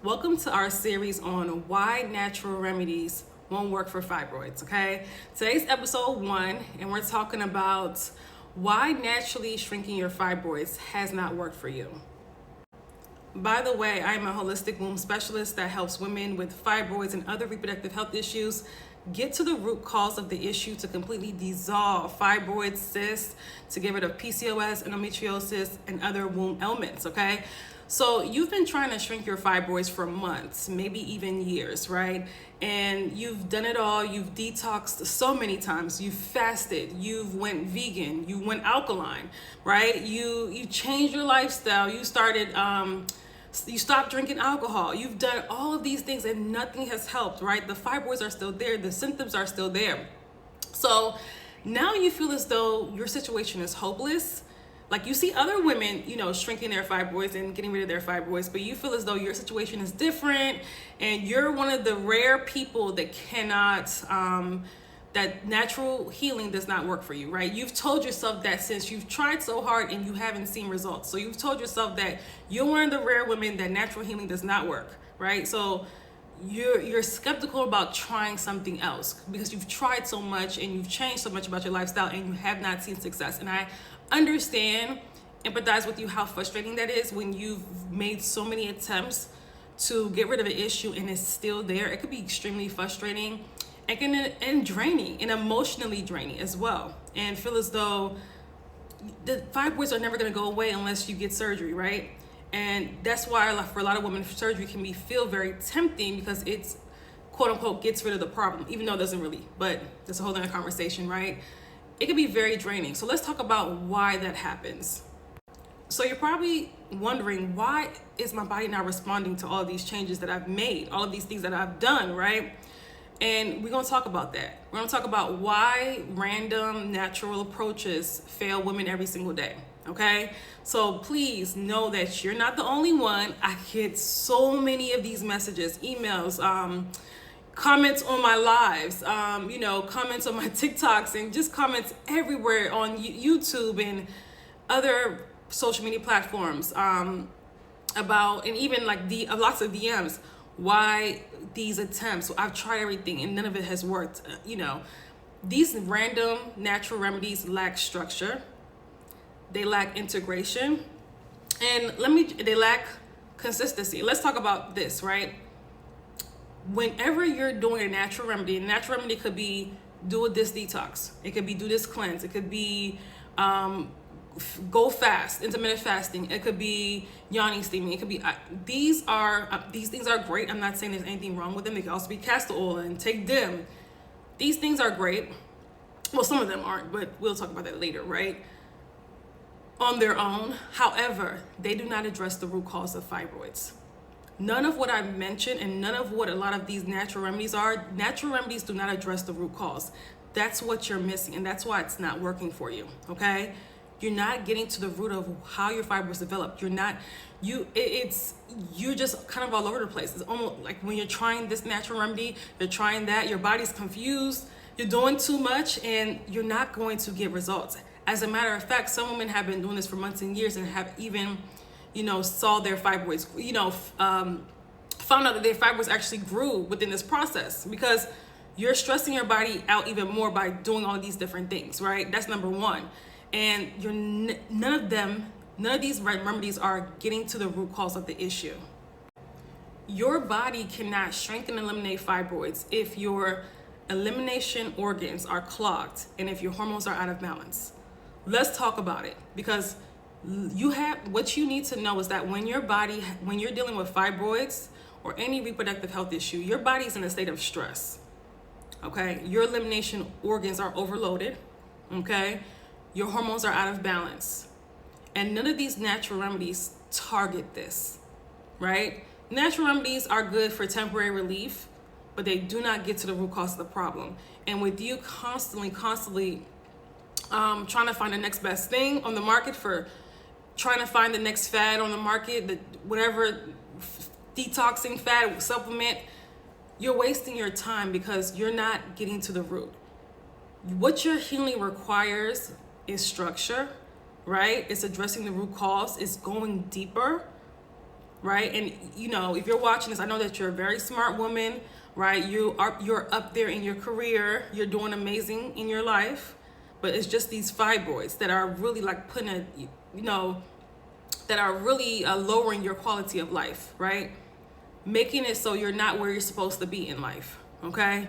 Welcome to our series on why natural remedies won't work for fibroids, okay? Today's episode 1, and we're talking about why naturally shrinking your fibroids has not worked for you. By the way, I'm a holistic womb specialist that helps women with fibroids and other reproductive health issues get to the root cause of the issue to completely dissolve fibroids, cysts, to get rid of PCOS, endometriosis, and other womb ailments, okay? So you've been trying to shrink your fibroids for months, maybe even years, right? And you've done it all. You've detoxed so many times. You've fasted. You've went vegan. You went alkaline, right? You changed your lifestyle. You started, you stopped drinking alcohol. You've done all of these things and nothing has helped, right? The fibroids are still there. The symptoms are still there. So now you feel as though your situation is hopeless. Like you see other women, shrinking their fibroids and getting rid of their fibroids, but you feel as though your situation is different and you're one of the rare people that cannot, that natural healing does not work for you, right? You've told yourself that since you've tried so hard and you haven't seen results. So you've told yourself that you're one of the rare women that natural healing does not work, right? So you're skeptical about trying something else because you've tried so much and you've changed so much about your lifestyle and you have not seen success. And I understand, empathize with you how frustrating that is when you've made so many attempts to get rid of an issue and it's still there. It could be extremely frustrating and draining and emotionally draining as well, and feel as though the fibroids are never going to go away unless you get surgery, right? And that's why for a lot of women, surgery can feel very tempting because it's quote unquote gets rid of the problem, even though it doesn't really, but that's a whole other conversation, right? It can be very draining. So let's talk about why that happens. So you're probably wondering, why is my body not responding to all of these changes that I've made, all of these things that I've done, right? And we're gonna talk about that. We're gonna talk about why random natural approaches fail women every single day, okay? So please know that you're not the only one. I get so many of these messages, emails, comments on my lives, comments on my TikToks, and just comments everywhere on YouTube and other social media platforms about, and even like lots of DMs, why these attempts. I've tried everything and none of it has worked. These random natural remedies lack structure, they lack integration, and they lack consistency. Let's talk about this, right? Whenever you're doing a natural remedy could be do this detox, it could be do this cleanse, it could be go fast, intermittent fasting, it could be yoni steaming, it could be these things are great. I'm not saying there's anything wrong with them. They can also be castor oil and take them. These things are great. Well, some of them aren't, but we'll talk about that later, right? On their own. However, they do not address the root cause of fibroids. None of what I've mentioned and none of what a lot of these natural remedies do not address the root cause. That's what you're missing, and that's why it's not working for you, okay? You're not getting to the root of how your fibroids developed. You're just kind of all over the place. It's almost like when you're trying this natural remedy, you're trying that, your body's confused, you're doing too much, and you're not going to get results. As a matter of fact, some women have been doing this for months and years and have even saw their fibroids, found out that their fibroids actually grew within this process because you're stressing your body out even more by doing all of these different things, right? That's number one. And none of these remedies are getting to the root cause of the issue. Your body cannot shrink and eliminate fibroids if your elimination organs are clogged and if your hormones are out of balance. Let's talk about it, because what you need to know is that when you're dealing with fibroids or any reproductive health issue, your body's in a state of stress, okay? Your elimination organs are overloaded, okay? Your hormones are out of balance. And none of these natural remedies target this, right? Natural remedies are good for temporary relief, but they do not get to the root cause of the problem. And with you constantly trying to find the next best thing on the market, for trying to find the next fad on the market, whatever detoxing fad, supplement, you're wasting your time because you're not getting to the root. What your healing requires is structure, right? It's addressing the root cause, it's going deeper, right? And you know, if you're watching this, I know that you're a very smart woman, right? You're up there in your career, you're doing amazing in your life, but it's just these fibroids that are really like putting a, you know, that are really lowering your quality of life, right? Making it so you're not where you're supposed to be in life, okay?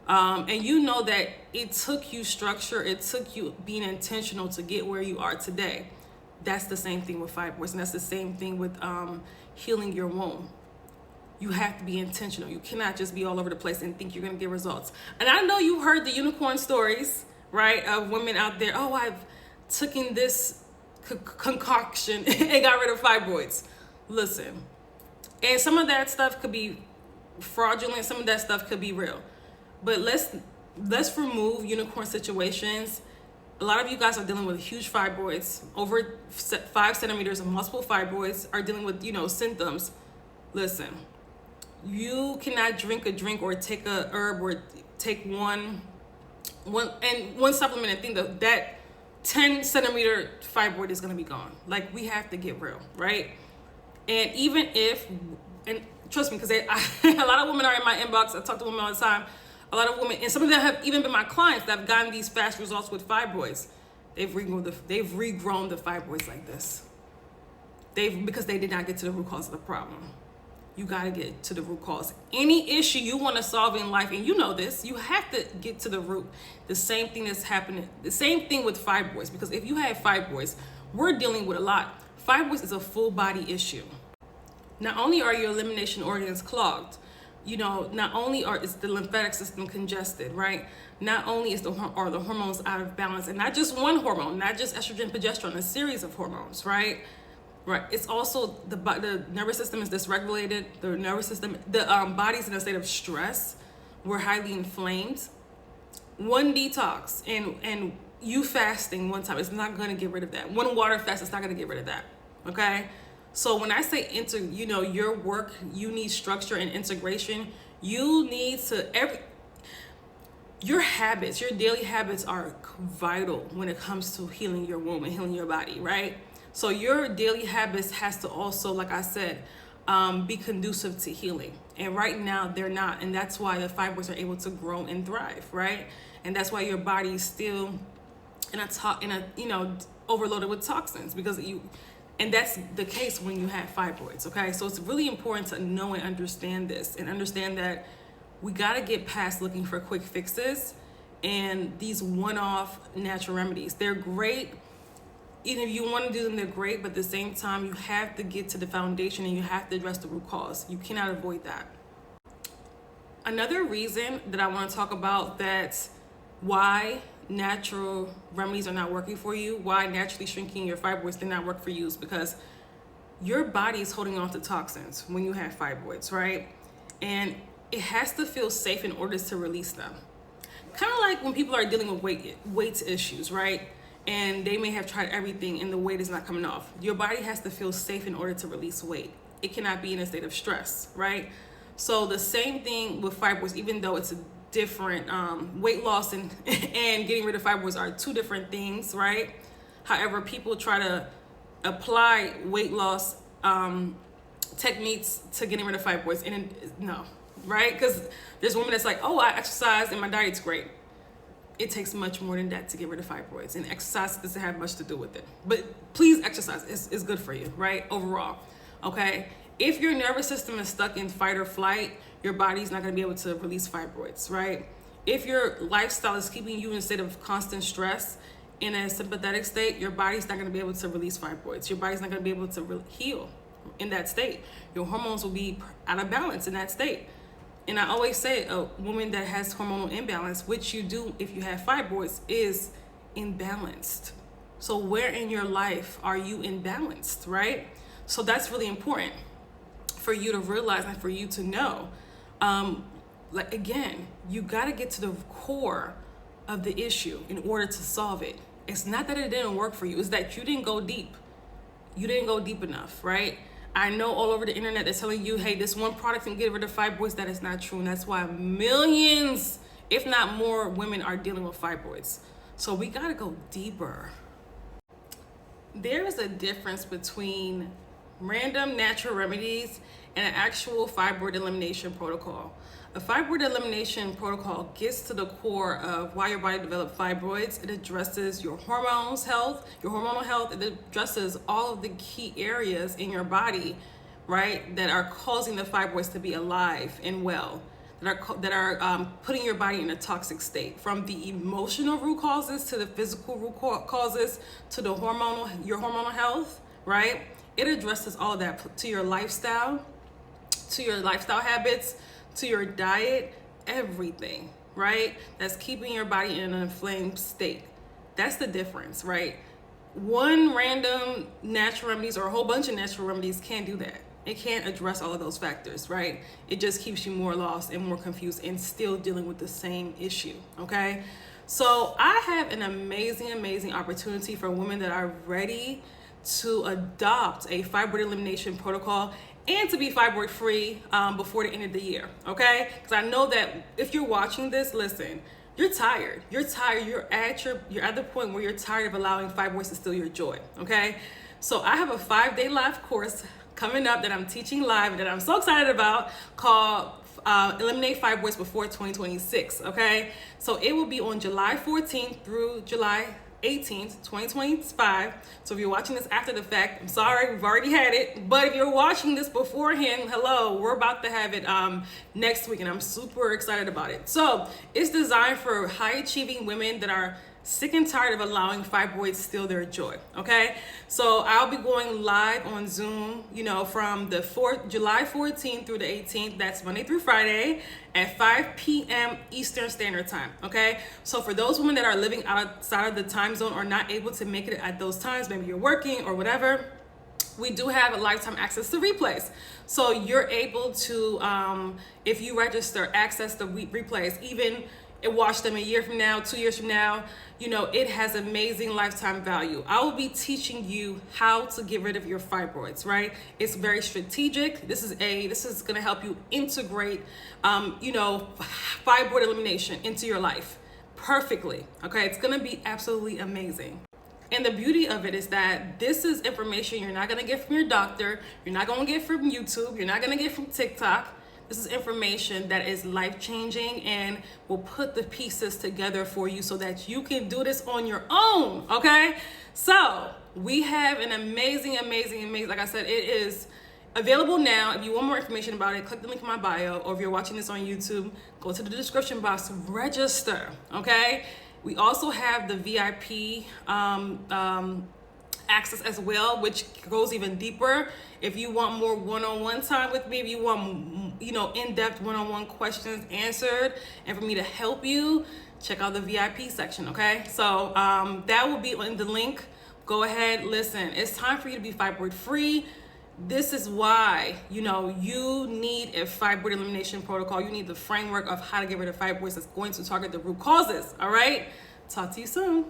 And you know that it took you structure, it took you being intentional to get where you are today. That's the same thing with fibroids, and that's the same thing with healing your womb. You have to be intentional. You cannot just be all over the place and think you're gonna get results. And I know you heard the unicorn stories, right, of women out there, oh, I've taken this concoction and got rid of fibroids. Listen, and some of that stuff could be fraudulent, some of that stuff could be real. But let's remove unicorn situations. A lot of you guys are dealing with huge fibroids, over 5 centimeters of multiple fibroids, are dealing with, you know, symptoms. Listen, you cannot drink a drink or take a herb or take one supplement and think that 10 centimeter fibroid is going to be gone. Like, we have to get real, right? And even if, and trust me, because a lot of women are in my inbox. I talk to women all the time. A lot of women, and some of them have even been my clients that have gotten these fast results with fibroids. They've regrown the fibroids like this. Because they did not get to the root cause of the problem. You got to get to the root cause. Any issue you want to solve in life, and you know this, you have to get to the root. The same thing that's happening, the same thing with fibroids, because if you have fibroids, we're dealing with a lot. Fibroids is a full body issue. Not only are your elimination organs clogged, you know, not only is the lymphatic system congested, right? Not only are the hormones out of balance, and not just one hormone, not just estrogen, progesterone, a series of hormones, right? Right. It's also the nervous system is dysregulated. The nervous system, the body's in a state of stress. We're highly inflamed. One detox and you fasting one time is not going to get rid of that. One water fast is not going to get rid of that. Okay. So when I say your work, you need structure and integration. You need to your habits, your daily habits are vital when it comes to healing your womb and healing your body, right? So your daily habits has to also, like I said, be conducive to healing. And right now they're not, and that's why the fibroids are able to grow and thrive, right? And that's why your body is still overloaded with toxins and that's the case when you have fibroids, okay? So it's really important to know and understand this, and understand that we gotta get past looking for quick fixes and these one-off natural remedies. They're great. Even if you want to do them, they're great, but at the same time, you have to get to the foundation and you have to address the root cause. You cannot avoid that. Another reason that I want to talk about that's why natural remedies are not working for you, why naturally shrinking your fibroids did not work for you, is because your body is holding on to toxins when you have fibroids, right? And it has to feel safe in order to release them. Kind of like when people are dealing with weight issues, right? And they may have tried everything and the weight is not coming off. Your body has to feel safe in order to release weight. It cannot be in a state of stress, right? So the same thing with fibroids, even though it's a different weight loss and getting rid of fibroids are two different things, right? However, people try to apply weight loss techniques to getting rid of fibroids, and no, right? Because there's women that's like, oh, I exercise and my diet's great. It takes much more than that to get rid of fibroids, and exercise doesn't have much to do with it. But please exercise, it's good for you, right? Overall, okay? If your nervous system is stuck in fight or flight, your body's not gonna be able to release fibroids, right? If your lifestyle is keeping you in a state of constant stress, in a sympathetic state, your body's not gonna be able to release fibroids. Your body's not gonna be able to heal in that state. Your hormones will be out of balance in that state. And I always say a woman that has hormonal imbalance, which you do if you have fibroids, is imbalanced. So where in your life are you imbalanced, right? So that's really important for you to realize and for you to know. Again, you got to get to the core of the issue in order to solve it. It's not that it didn't work for you. It's that you didn't go deep. You didn't go deep enough, right? I know all over the internet they're telling you, hey, this one product can get rid of fibroids. That is not true. And that's why millions, if not more, women are dealing with fibroids. So we got to go deeper. There is a difference between random natural remedies and an actual fibroid elimination protocol. A fibroid elimination protocol gets to the core of why your body developed fibroids. It addresses your hormonal health. It addresses all of the key areas in your body, right, that are causing the fibroids to be alive and well, that are putting your body in a toxic state, from the emotional root causes to the physical root causes to the your hormonal health, right? It addresses all of that, to your lifestyle habits, to your diet, everything, right? That's keeping your body in an inflamed state. That's the difference, right? One random natural remedies or a whole bunch of natural remedies can't do that. It can't address all of those factors, right? It just keeps you more lost and more confused and still dealing with the same issue, okay? So I have an amazing opportunity for women that are ready to adopt a fibroid elimination protocol and to be fibroid free before the end of the year, okay? Because I know that if you're watching this, listen, you're tired. You're at the point where you're tired of allowing fibroids to steal your joy, okay? So I have a 5-day live course coming up that I'm teaching live that I'm so excited about, called Eliminate Fibroids Before 2026, okay? So it will be on July 14th through July 18th, 2025. So if you're watching this after the fact, I'm sorry, we've already had it. But if you're watching this beforehand, hello, we're about to have it next week, and I'm super excited about it. So it's designed for high-achieving women that are sick and tired of allowing fibroids steal their joy, okay? So I'll be going live on Zoom, from the July 14th through the 18th. That's Monday through Friday at 5 p.m. Eastern Standard Time, okay? So for those women that are living outside of the time zone or not able to make it at those times, maybe you're working or whatever, we do have a lifetime access to replays. So you're able to, if you register, access the replays, even watch them a year from now, 2 years from now. It has amazing lifetime value. I will be teaching you how to get rid of your fibroids, right? It's very strategic. This is going to help you integrate, fibroid elimination into your life perfectly, okay? It's going to be absolutely amazing. And the beauty of it is that this is information you're not going to get from your doctor. You're not going to get from YouTube. You're not going to get from TikTok. This is information that is life-changing and will put the pieces together for you so that you can do this on your own, okay? So we have an amazing, like I said, it is available now. If you want more information about it, click the link in my bio, or if you're watching this on YouTube, go to the description box, register, okay? We also have the VIP access as well, which goes even deeper. If you want more one-on-one time with me, if you want, in-depth one-on-one questions answered and for me to help you, check out the VIP section, okay? So that will be in the link. Go ahead, listen, it's time for you to be fibroid free. This is why, you need a fibroid elimination protocol. You need the framework of how to get rid of fibroids that's going to target the root causes, all right? Talk to you soon.